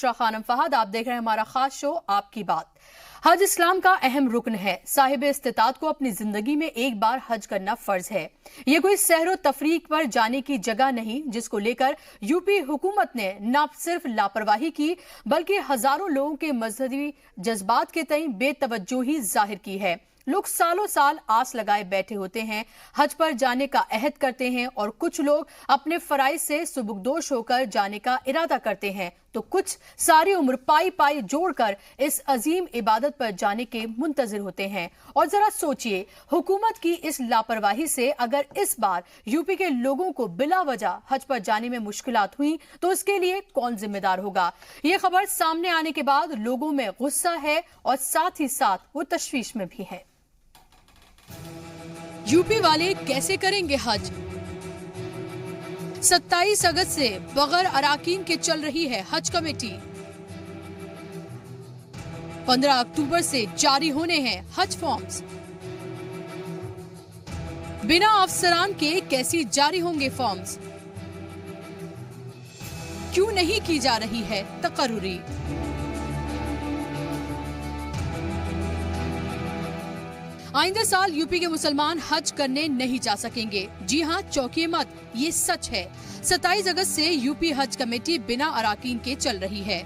बुशरा खानम फहद, आप देख रहे हैं हमारा खास शो आपकी बात। हज इस्लाम का अहम रुकन है। साहिब इस्तिताअत को अपनी जिंदगी में एक बार हज करना फर्ज है। ये कोई सहरो तफरीक पर जाने की जगह नहीं, जिसको लेकर यूपी हुकूमत ने न सिर्फ लापरवाही की बल्कि हजारों लोगों के मजहबी जज्बात के तई बेतवज्जोही जाहिर की है। लोग सालों साल आस लगाए बैठे होते हैं, हज पर जाने का अहद करते हैं और कुछ लोग अपने फराइज से सुबुकदोश होकर जाने का इरादा करते हैं, तो कुछ सारी उम्र पाई पाई जोड़कर इस अजीम इबादत पर जाने के मुंतजिर होते हैं। और जरा सोचिए, हुकूमत की इस लापरवाही से अगर इस बार यूपी के लोगों को बिला वजह हज पर जाने में मुश्किलात हुई तो इसके लिए कौन जिम्मेदार होगा? ये खबर सामने आने के बाद लोगों में गुस्सा है और साथ ही साथ वो तशवीश में भी है। यूपी वाले कैसे करेंगे हज? 27 अगस्त से बगैर अराकीन के चल रही है हज कमेटी। 15 अक्टूबर से जारी होने हैं हज फॉर्म्स। बिना अफसरान के कैसी जारी होंगे फॉर्म्स? क्यों नहीं की जा रही है तकर्रुरी? आइंदा साल यूपी के मुसलमान हज करने नहीं जा सकेंगे। जी हां, चौंकिए मत, ये सच है। 27 अगस्त से यूपी हज कमेटी बिना अराकीन के चल रही है।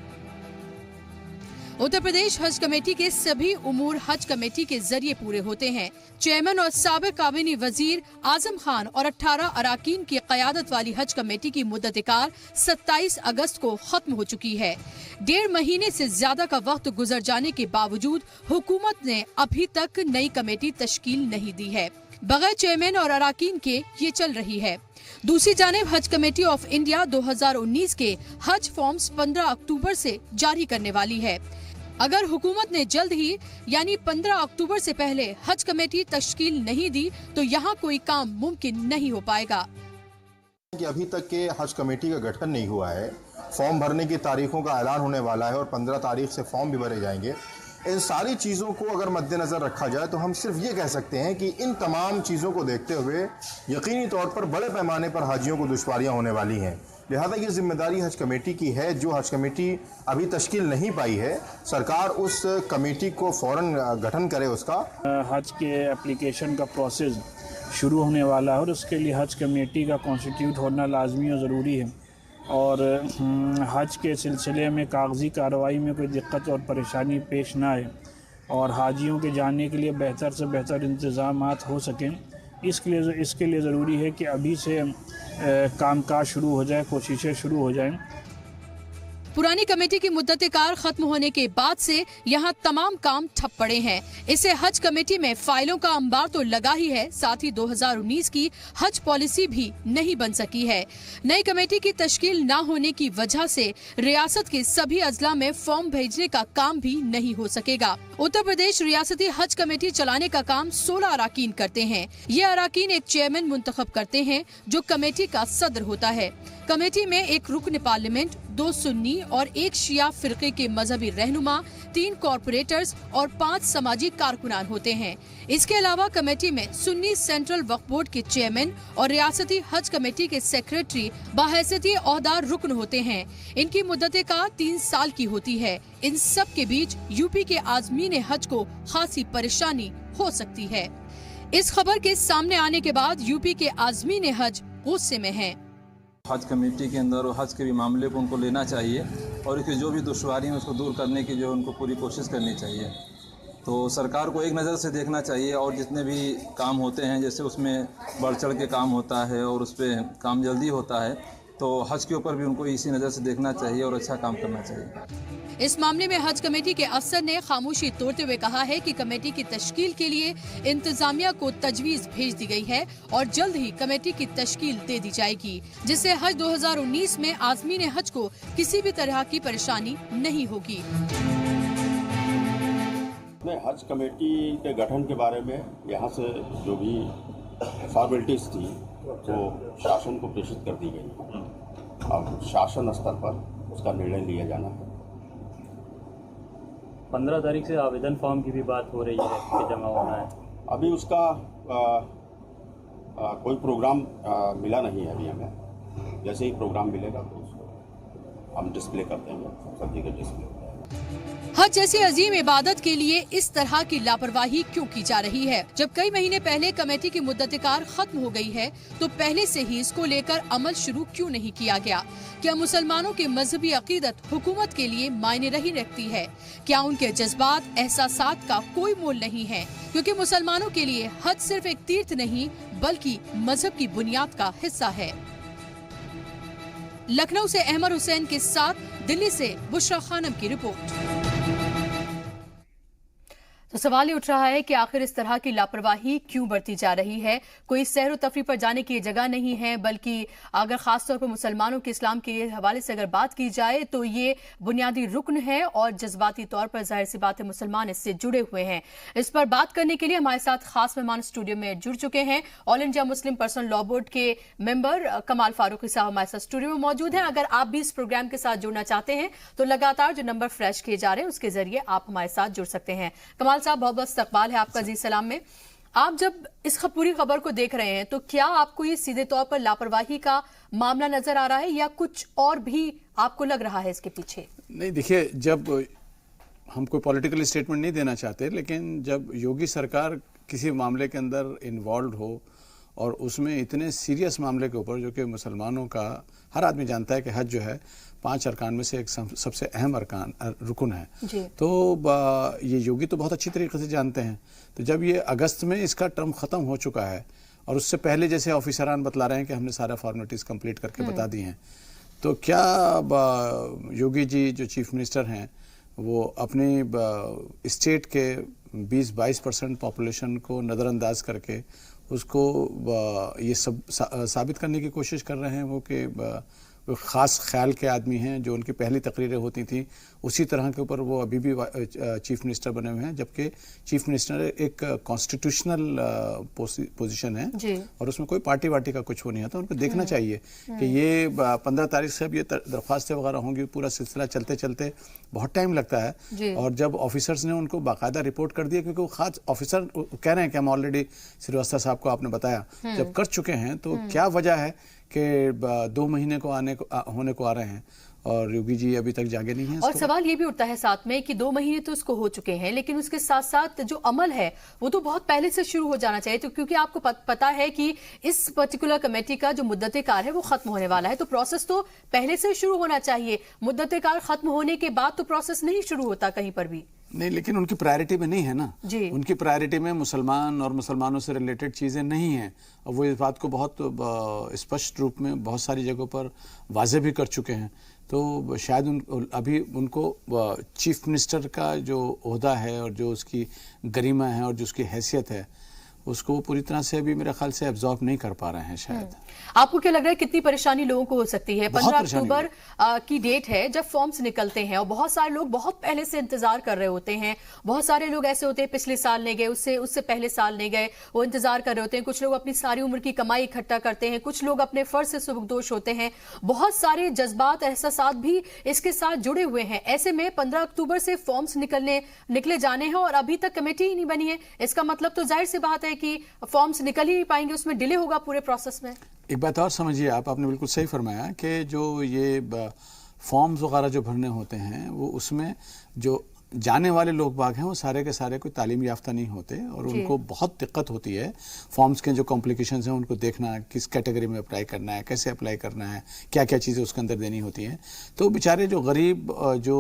उत्तर प्रदेश हज कमेटी के सभी उमूर हज कमेटी के जरिए पूरे होते हैं। चेयरमैन और साबिक काबीना वजीर आजम खान और 18 अराकीन की क़यादत वाली हज कमेटी की मुद्दत-ए-कार 27 अगस्त को खत्म हो चुकी है। 1.5 महीने से ज्यादा का वक्त गुजर जाने के बावजूद हुकूमत ने अभी तक नई कमेटी तश्कील नहीं दी है। बगैर चेयरमैन और अराकीन के ये चल रही है। दूसरी जानिब हज कमेटी ऑफ इंडिया 2019 के हज फॉर्म्स 15 अक्टूबर से जारी करने वाली है। अगर हुकूमत ने जल्द ही यानी 15 अक्टूबर से पहले हज कमेटी तश्कील नहीं दी तो यहाँ कोई काम मुमकिन नहीं हो पाएगा। कि अभी तक के हज कमेटी का गठन नहीं हुआ है। फॉर्म भरने की तारीखों का ऐलान होने वाला है और 15 तारीख से फॉर्म भी भरे जाएंगे। इन सारी चीज़ों को अगर मद्देनज़र रखा जाए तो हम सिर्फ ये कह सकते हैं कि इन तमाम चीज़ों को देखते हुए यकीनी तौर पर बड़े पैमाने पर हाजियों को दुश्वारियाँ होने वाली हैं। लिहाजा ये जिम्मेदारी हज कमेटी की है। जो हज कमेटी अभी तश्कील नहीं पाई है, सरकार उस कमेटी को फ़ौरन गठन करे। उसका हज के एप्लीकेशन का प्रोसेस शुरू होने वाला है और उसके लिए हज कमेटी का कॉन्स्टिट्यूट होना लाजमी और ज़रूरी है। और हज के सिलसिले में कागज़ी कार्रवाई में कोई दिक्कत और परेशानी पेश ना आए और हाजियों के जाने के लिए बेहतर से बेहतर इंतज़ामात हो सकें, इसके लिए ज़रूरी है कि अभी से कामकाज शुरू हो जाए, कोशिशें शुरू हो जाएं। पुरानी कमेटी की मुद्दत-ए-कार खत्म होने के बाद से यहाँ तमाम काम ठप पड़े हैं। इसे हज कमेटी में फाइलों का अंबार तो लगा ही है, साथ ही 2019 की हज पॉलिसी भी नहीं बन सकी है। नई कमेटी की तश्कील न होने की वजह से रियासत के सभी अजला में फॉर्म भेजने का काम भी नहीं हो सकेगा। उत्तर प्रदेश रियासती हज कमेटी चलाने का काम 16 अराकीन करते हैं। ये अराकीन एक चेयरमैन मुंतखब करते हैं जो कमेटी का सदर होता है। कमेटी में एक रुकन पार्लियामेंट, 2 सुन्नी और 1 शिया फिरके के मजहबी रहनुमा, 3 कॉर्पोरेटर्स और 5 समाजी कारकुनान होते हैं। इसके अलावा कमेटी में सुन्नी सेंट्रल वक्फ बोर्ड के चेयरमैन और रियासती हज कमेटी के सेक्रेटरी बाहैसियती ओहदार रुकन होते हैं। इनकी मुद्दत-ए-कार 3 साल की होती है। इन सब के बीच यूपी के आज़मीन हज को खासी परेशानी हो सकती है। इस खबर के सामने आने के बाद यूपी के आज़मीन हज गुस्से में हैं। हज कमेटी के अंदर और हज के भी मामले को उनको लेना चाहिए और इसकी जो भी दुश्वारी है उसको दूर करने की जो उनको पूरी कोशिश करनी चाहिए। तो सरकार को एक नज़र से देखना चाहिए और जितने भी काम होते हैं, जैसे उसमें बढ़ चढ़ के काम होता है और उस पर काम जल्दी होता है, तो हज के ऊपर भी उनको इसी नज़र से देखना चाहिए और अच्छा काम करना चाहिए। इस मामले में हज कमेटी के अफसर ने खामोशी तोड़ते हुए कहा है कि कमेटी की तश्कील के लिए इंतजामिया को तजवीज़ भेज दी गई है और जल्द ही कमेटी की तश्कील दे दी जाएगी, जिससे हज 2019 में आज़मीन हज को किसी भी तरह की परेशानी नहीं होगी। हज कमेटी के गठन के बारे में यहाँ से जो भी फॉर्मेलिटीज थी वो शासन को प्रेषित कर दी गई। अब शासन स्तर पर उसका निर्णय लिया जाना है। 15 तारीख से आवेदन फॉर्म की भी बात हो रही है कि जमा होना है। अभी उसका कोई प्रोग्राम मिला नहीं है अभी हमें। जैसे ही प्रोग्राम मिलेगा तो उसको हम डिस्प्ले करते हैं, सब जगह डिस्प्ले होता है। हज जैसी अजीम इबादत के लिए इस तरह की लापरवाही क्यों की जा रही है? जब कई महीने पहले कमेटी की मुद्दत-ए-कार खत्म हो गई है तो पहले से ही इसको लेकर अमल शुरू क्यों नहीं किया गया? क्या मुसलमानों के मजहबी अकीदत हुकूमत के लिए मायने नहीं रखती है? क्या उनके जज्बात एहसासात का कोई मोल नहीं है? क्योंकि मुसलमानों के लिए हज सिर्फ एक तीर्थ नहीं बल्कि मजहब की बुनियाद का हिस्सा है। लखनऊ से अहमद हुसैन के साथ दिल्ली से बुशरा खानम की रिपोर्ट। तो सवाल ये उठ रहा है कि आखिर इस तरह की लापरवाही क्यों बरती जा रही है? कोई सैर व तफरी पर जाने की जगह नहीं है, बल्कि अगर खास तौर पर मुसलमानों के इस्लाम के हवाले से अगर बात की जाए तो ये बुनियादी रुकन है और जज्बाती तौर पर जाहिर सी बात है मुसलमान इससे जुड़े हुए हैं। इस पर बात करने के लिए हमारे साथ खास मेहमान स्टूडियो में जुड़ चुके हैं। All India Muslim personal law board के मेंबर कमाल फारूकी साहब हमारे साथ स्टूडियो में मौजूद हैं। अगर आप भी इस प्रोग्राम के साथ जुड़ना चाहते हैं तो लगातार जो नंबर फ्लैश किए जा रहे हैं उसके जरिए आप हमारे साथ जुड़ सकते हैं। कमाल साहब, बहुत बहुत इस्तकबाल है आपका अजीज सलाम में। आप जब इस पूरी खबर को देख रहे हैं तो क्या आपको ये सीधे तौर पर लापरवाही का मामला नजर आ रहा है या कुछ और भी आपको लग रहा है इसके पीछे? नहीं, देखिए, जब हम कोई पॉलिटिकल स्टेटमेंट नहीं देना चाहते, लेकिन जब योगी सरकार किसी मामले के अंदर इन्वॉल्व हो और उसमें इतने सीरियस मामले के ऊपर, जो कि मुसलमानों का हर आदमी जानता है कि हज जो है 5 अरकान में से एक सबसे अहम रुकन है, तो ये योगी तो बहुत अच्छी तरीके से जानते हैं। तो जब ये अगस्त में इसका टर्म ख़त्म हो चुका है और उससे पहले जैसे ऑफिसरान बतला रहे हैं कि हमने सारा फॉर्मेलिटीज़ कंप्लीट करके बता दी हैं, तो क्या योगी जी जो चीफ मिनिस्टर हैं वो अपनी स्टेट के 20-22% पॉपुलेशन को नज़रअंदाज करके उसको ये सब साबित करने की कोशिश कर रहे हैं वो कि ख़ास ख्याल के आदमी हैं, जो उनकी पहली तकरीरें होती थी उसी तरह के ऊपर वो अभी भी चीफ मिनिस्टर बने हुए हैं, जबकि चीफ मिनिस्टर एक कॉन्स्टिट्यूशनल पोजीशन है और उसमें कोई पार्टी वार्टी का कुछ हो नहीं आता। उनको देखना चाहिए कि ये 15 तारीख से अब ये दरख्वास्तें वगैरह होंगी, पूरा सिलसिला चलते चलते बहुत टाइम लगता है। और जब ऑफिसर्स ने उनको बाकायदा रिपोर्ट कर दिया, क्योंकि वो खास ऑफिसर कह रहे हैं कि हम ऑलरेडी श्रीवास्तव साहब को आपने बताया जब कर चुके हैं, तो क्या वजह है कि 2 महीने को होने को आ रहे हैं और योगी जी अभी तक जागे नहीं हैं? और सवाल ये भी उठता है साथ में कि 2 महीने तो उसको हो चुके हैं, लेकिन उसके साथ साथ जो अमल है वो तो बहुत पहले से शुरू हो जाना चाहिए। तो क्योंकि आपको पता है कि इस पर्टिकुलर कमेटी का जो मुद्दत-ए-कार है वो खत्म होने वाला है, तो प्रोसेस तो पहले से शुरू होना चाहिए। मुद्दत-ए-कार खत्म होने के बाद तो प्रोसेस नहीं शुरू होता कहीं पर भी। नहीं, लेकिन उनकी प्रायोरिटी में नहीं है ना जी। उनकी प्रायोरिटी में मुसलमान और मुसलमानों से रिलेटेड चीज़ें नहीं हैं, और वो इस बात को बहुत स्पष्ट रूप में बहुत सारी जगहों पर वाज़े भी कर चुके हैं। तो शायद अभी उनको चीफ मिनिस्टर का जो ओहदा है और जो उसकी गरिमा है और जो उसकी हैसियत है उसको पूरी तरह से अभी मेरे ख्याल से एब्जॉर्ब नहीं कर पा रहे हैं शायद। आपको क्या लग रहा है कितनी परेशानी लोगों को हो सकती है? 15 अक्टूबर की डेट है जब फॉर्म्स निकलते हैं और बहुत सारे लोग बहुत पहले से इंतजार कर रहे होते हैं। बहुत सारे लोग ऐसे होते हैं पिछले साल नहीं गए, उससे पहले साल नहीं गए, वो इंतजार कर रहे होते हैं। कुछ लोग अपनी सारी उम्र की कमाई इकट्ठा करते हैं, कुछ लोग अपने फर्ज से सुबकदोश होते हैं। बहुत सारे जज्बात एहसासात भी इसके साथ जुड़े हुए हैं। ऐसे में 15 अक्टूबर से फॉर्म्स निकले जाने हैं और अभी तक कमेटी ही नहीं बनी है। इसका मतलब तो जाहिर सी बात है कि फॉर्म्स निकल ही नहीं पाएंगे, उसमें डिले होगा पूरे प्रोसेस में। एक बात और समझिए, आपने बिल्कुल सही फरमाया कि जो ये फॉर्म्स वगैरह जो भरने होते हैं वो उसमें जो जाने वाले लोग बाग हैं वो सारे के सारे कोई तालीम याफ्ता नहीं होते और उनको बहुत दिक्कत होती है फॉर्म्स के जो कॉम्प्लिकेशंस हैं उनको देखना, किस कैटेगरी में अप्लाई करना है, कैसे अप्लाई करना है, क्या क्या चीज़ें उसके अंदर देनी होती हैं। तो बेचारे जो गरीब जो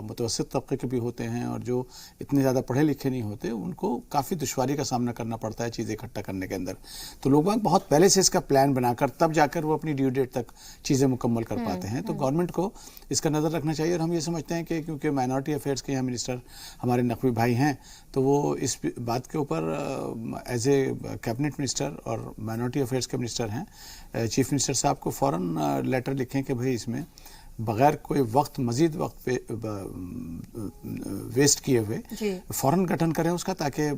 मुतवस्सित तबके के भी होते हैं और जो इतने ज़्यादा पढ़े लिखे नहीं होते उनको काफ़ी दुश्वारी का सामना करना पड़ता है चीज़ें इकट्ठा करने के अंदर। तो लोग बाग बहुत पहले से इसका प्लान बनाकर तब जाकर वो अपनी ड्यू डेट तक चीज़ें मुकम्मल कर पाते हैं। तो गवर्नमेंट को इसका नज़र रखना चाहिए। और हम ये समझते हैं कि क्योंकि माइनॉरिटी अफेयर्स के मिनिस्टर हमारे नकवी भाई हैं तो वो इस बात के ऊपर एज ए कैबिनेट मिनिस्टर और माइनॉरिटी अफेयर्स के मिनिस्टर हैं, चीफ मिनिस्टर साहब को फ़ौरन लेटर लिखें कि भाई इसमें बगैर कोई मज़ीद वक्त वेस्ट किए हुए फ़ौरन गठन करें उसका, ताकि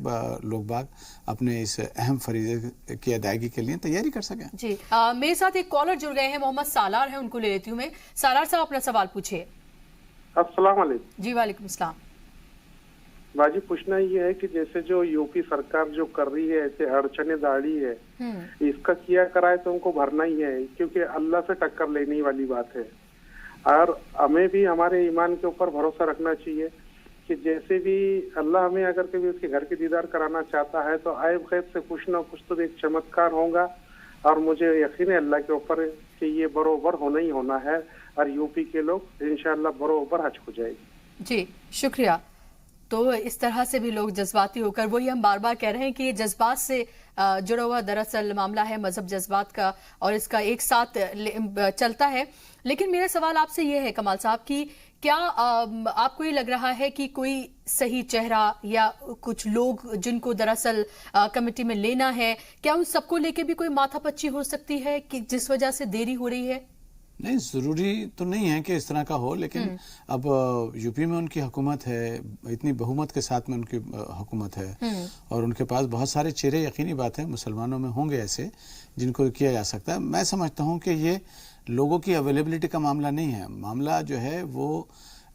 लोग बाग अपने इस अहम फरीज़े की अदायगी के लिए तैयारी कर सकें। जी मेरे साथ एक कॉलर जुड़ गए हैं, मोहम्मद सालार हैं, उनको ले लेती हूँ मैं। सालार साहब अपना सवाल पूछिए। अस्सलाम वालेकुम। जी वालेकुम सलाम। बाजी पूछना ये है कि जैसे जो यूपी सरकार जो कर रही है ऐसे अड़चने दाढ़ी है, इसका किया कराए तो उनको भरना ही है, क्योंकि अल्लाह से टक्कर लेने वाली बात है। और हमें भी हमारे ईमान के ऊपर भरोसा रखना चाहिए कि जैसे भी अल्लाह हमें अगर कभी उसके घर के दीदार कराना चाहता है तो आयब गैब से कुछ ना कुछ तो एक चमत्कार होगा, और मुझे यकीन है अल्लाह के ऊपर कि ये बरोबर होना ही होना है, और यूपी के लोग इंशाअल्लाह बरोबर हज हो जाएगी। जी शुक्रिया। तो इस तरह से भी लोग जज्बाती होकर, वही हम बार बार कह रहे हैं कि ये जज्बात से जुड़ा हुआ दरअसल मामला है, मजहब जज्बात का, और इसका एक साथ चलता है। लेकिन मेरा सवाल आपसे ये है कमाल साहब कि क्या आपको ये लग रहा है कि कोई सही चेहरा या कुछ लोग जिनको दरअसल कमेटी में लेना है, क्या उन सबको लेके भी कोई माथापच्ची हो सकती है कि जिस वजह से देरी हो रही है? नहीं, ज़रूरी तो नहीं है कि इस तरह का हो, लेकिन अब यूपी में उनकी हुकूमत है, इतनी बहुमत के साथ में उनकी हुकूमत है, और उनके पास बहुत सारे चेहरे, यकीनी बात है मुसलमानों में होंगे ऐसे जिनको किया जा सकता है। मैं समझता हूँ कि ये लोगों की अवेलेबिलिटी का मामला नहीं है, मामला जो है वो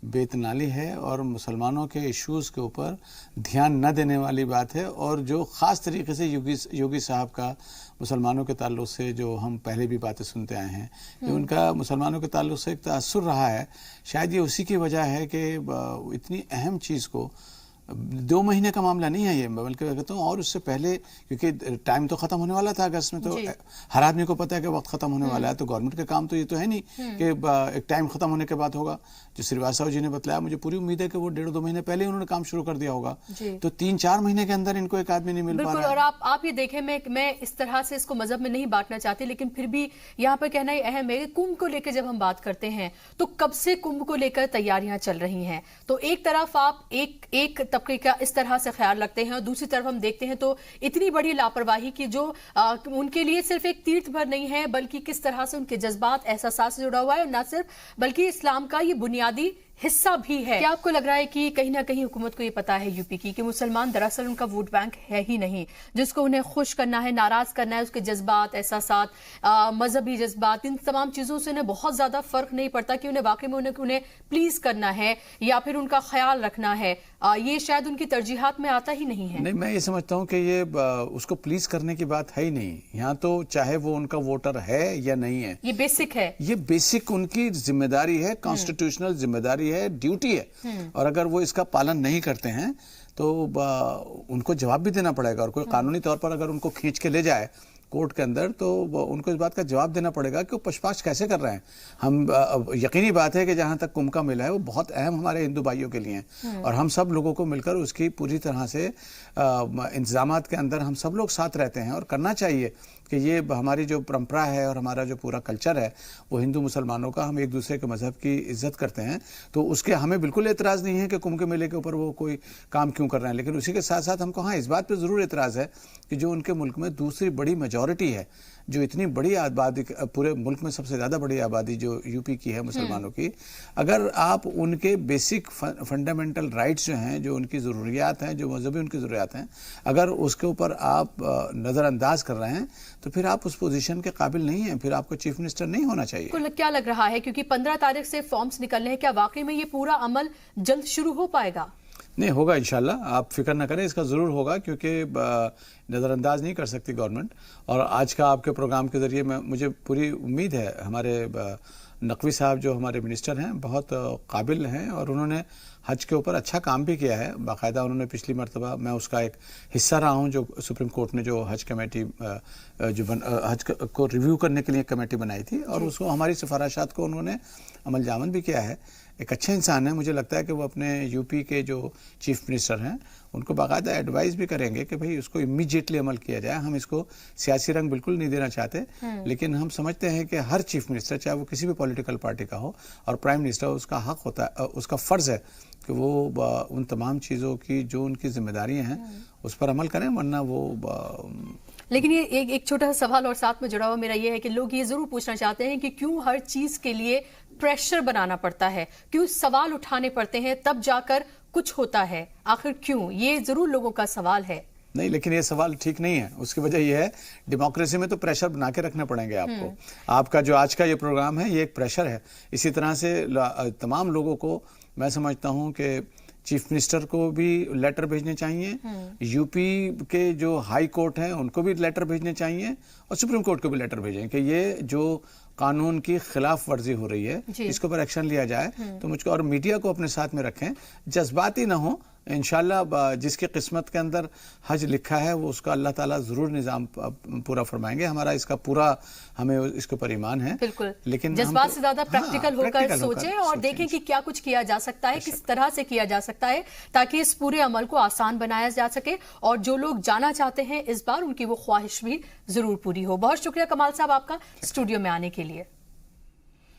बेतनाली है और मुसलमानों के इश्यूज़ के ऊपर ध्यान न देने वाली बात है। और जो ख़ास तरीके से योगी साहब का मुसलमानों के ताल्लुक़ से जो हम पहले भी बातें सुनते आए हैं कि उनका मुसलमानों के ताल्लुक़ से एक तअस्सुर रहा है, शायद ये उसी की वजह है कि इतनी अहम चीज़ को 2 महीने का मामला नहीं है ये, बल्कि मैं कहता हूँ और उससे पहले, क्योंकि टाइम तो ख़त्म होने वाला था अगस्त में, तो हर आदमी को पता है कि वक्त ख़त्म होने वाला है, तो गवर्नमेंट का काम तो ये तो है नहीं कि एक टाइम ख़त्म होने के बाद होगा। जो श्रीवास्तव जी ने बताया, मुझे पूरी उम्मीद है कि वो 1.5-2 महीने पहले उन्होंने काम शुरू कर दिया होगा, तो 3-4 महीने के अंदर इनको एक आदमी नहीं मिल पा रहा है। और आप ये देखें, मैं इस तरह से इसको मजहब में नहीं बांटना चाहती, लेकिन फिर भी यहाँ पर कहना ही अहम है। कुंभ को लेकर जब हम बात करते हैं तो कब से कुंभ को लेकर तैयारियां चल रही हैं, तो एक तरफ आप एक तबके का इस तरह से ख्याल रखते हैं और दूसरी तरफ हम देखते हैं तो इतनी बड़ी लापरवाही की जो उनके लिए सिर्फ एक तीर्थ भर नहीं है, बल्कि किस तरह से उनके जज्बात एहसास से जुड़ा हुआ है, और न सिर्फ बल्कि इस्लाम का ये बुनियादी हिस्सा भी है। क्या आपको लग रहा है कि कहीं ना कहीं हुकूमत को ये पता है यूपी की कि मुसलमान दरअसल उनका वोट बैंक है ही नहीं, जिसको उन्हें खुश करना है, नाराज करना है, उसके जज्बात, एहसासात, मजहबी जज्बात, इन तमाम चीजों से उन्हें बहुत ज्यादा फर्क नहीं पड़ता कि उन्हें वाकई में उन्हें प्लीज करना है या फिर उनका ख्याल रखना है, ये शायद उनकी तरजीहात में आता ही नहीं है। नहीं, मैं ये समझता हूँ कि ये उसको प्लीज करने की बात है ही नहीं यहाँ, तो चाहे वो उनका वोटर है या नहीं है, ये बेसिक है, ये बेसिक उनकी जिम्मेदारी है, कॉन्स्टिट्यूशनल जिम्मेदारी है, ड्यूटी है, और अगर वो इसका पालन नहीं करते हैं तो उनको जवाब भी देना पड़ेगा। और कोई कानूनी तौर पर अगर उनको खींच के ले जाए कोर्ट के अंदर तो उनको इस बात का जवाब देना पड़ेगा कि वो पक्षपात कैसे कर रहे हैं। हम यकीनी बात है कि जहाँ तक कुंभ का मेला है वो बहुत अहम हमारे हिंदू भाइयों के लिए है, और हम सब लोगों को मिलकर उसकी पूरी तरह से इंतजामात के अंदर हम सब लोग साथ रहते हैं, और करना चाहिए कि ये हमारी जो परंपरा है और हमारा जो पूरा कल्चर है वो हिंदू मुसलमानों का, हम एक दूसरे के मजहब की इज्जत करते हैं, तो उसके हमें बिल्कुल एतराज़ नहीं है कि कुंभ के मेले के ऊपर वो कोई काम क्यों कर रहे हैं। लेकिन उसी के साथ साथ हमको हाँ इस बात पे ज़रूर एतराज़ है कि जो उनके मुल्क में दूसरी बड़ी मेजॉरिटी है, जो इतनी बड़ी आबादी, पूरे मुल्क में सबसे ज़्यादा बड़ी आबादी जो यूपी की है मुसलमानों की, अगर आप उनके बेसिक फंडामेंटल राइट्स जो हैं, जो उनकी ज़रूरियात हैं, जो मजहबी उनकी ज़रूरियात हैं, अगर उसके ऊपर आप नज़रअंदाज कर रहे हैं तो फिर आप उस पोजीशन के काबिल नहीं हैं, फिर आपको चीफ मिनिस्टर नहीं होना चाहिए। क्या लग रहा है, क्योंकि 15 तारीख से फॉर्म्स निकलने हैं, क्या वाकई में ये पूरा अमल जल्द शुरू हो पाएगा? नहीं, होगा इंशाल्लाह, आप फिक्र ना करें, इसका ज़रूर होगा, क्योंकि नज़रअंदाज नहीं कर सकती गवर्नमेंट। और आज का आपके प्रोग्राम के ज़रिए मुझे पूरी उम्मीद है, हमारे नकवी साहब जो हमारे मिनिस्टर हैं बहुत काबिल हैं, और उन्होंने हज के ऊपर अच्छा काम भी किया है। बाकायदा उन्होंने पिछली मरतबा, मैं उसका एक हिस्सा रहा हूँ, जो सुप्रीम कोर्ट ने जो हज कमेटी हज को रिव्यू करने के लिए कमेटी बनाई थी, और उसको हमारी सिफारिशात को उन्होंने अमल जामन भी किया है। एक अच्छे इंसान है, मुझे लगता है कि वो अपने यूपी के जो चीफ मिनिस्टर हैं उनको बाकायदा एडवाइस भी करेंगे कि भाई उसको इमीडिएटली अमल किया जाए। हम इसको सियासी रंग बिल्कुल नहीं देना चाहते, लेकिन हम समझते हैं कि हर चीफ मिनिस्टर, चाहे वो किसी भी पॉलिटिकल पार्टी का हो और प्राइम मिनिस्टर, उसका हक होता है, उसका फ़र्ज़ है कि वो उन तमाम चीज़ों की जो उनकी जिम्मेदारियाँ हैं उस पर अमल करें, वरना वो लेकिन ये एक छोटा सा सवाल और साथ में जुड़ा हुआ मेरा ये है कि लोग ये ज़रूर पूछना चाहते हैं कि क्यों हर चीज़ के लिए प्रेशर बनाना पड़ता है, क्यों सवाल उठाने पड़ते हैं तब जाकर कुछ होता है, आखिर क्यों? ये ज़रूर लोगों का सवाल है। नहीं, लेकिन ये सवाल ठीक नहीं है। उसकी वजह यह है, डेमोक्रेसी में तो प्रेशर बना के रखने पड़ेंगे आपको। आपका जो आज का ये प्रोग्राम है ये एक प्रेशर है। इसी तरह से तमाम लोगों को मैं समझता हूँ कि चीफ मिनिस्टर को भी लेटर भेजने चाहिए, यूपी के जो हाई कोर्ट हैं उनको भी लेटर भेजने चाहिए और सुप्रीम कोर्ट को भी लेटर भेजें कि ये जो कानून की खिलाफ वर्जी हो रही है इसके ऊपर एक्शन लिया जाए। तो मुझको और मीडिया को अपने साथ में रखें, जज्बाती ना हो। इंशाल्लाह जिसकी किस्मत के अंदर हज लिखा है वो उसका अल्लाह ताला जरूर निजाम पूरा फरमाएंगे। हमारा इसका पूरा हमें इसके ऊपर ईमान है। बिल्कुल, लेकिन जज्बात से ज्यादा प्रैक्टिकल होकर सोचें और देखें कि क्या कुछ किया जा सकता है, किस तरह से किया जा सकता है ताकि इस पूरे अमल को आसान बनाया जा सके और जो लोग जाना चाहते हैं इस बार उनकी वो ख्वाहिश भी जरूर पूरी हो। बहुत शुक्रिया कमाल साहब आपका स्टूडियो में आने के लिए।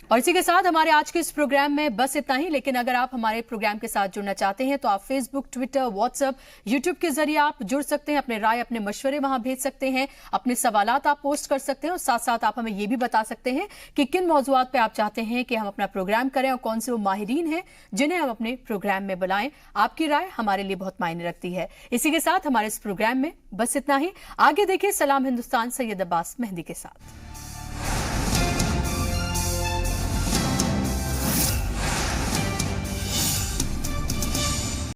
और इसी के साथ हमारे आज के इस प्रोग्राम में बस इतना ही, लेकिन अगर आप हमारे प्रोग्राम के साथ जुड़ना चाहते हैं तो आप फेसबुक, ट्विटर, व्हाट्सएप, यूट्यूब के जरिए आप जुड़ सकते हैं, अपने राय, अपने मशवरे वहां भेज सकते हैं, अपने सवालात आप पोस्ट कर सकते हैं और साथ साथ आप हमें ये भी बता सकते हैं कि किन मौजूआत पे आप चाहते हैं कि हम अपना प्रोग्राम करें और कौन से वो माहिरीन हैं जिन्हें हम अपने प्रोग्राम में बुलाएं। आपकी राय हमारे लिए बहुत मायने रखती है। इसी के साथ हमारे इस प्रोग्राम में बस इतना ही। आगे देखिए सलाम हिंदुस्तान सैयद अब्बास मेहंदी के साथ।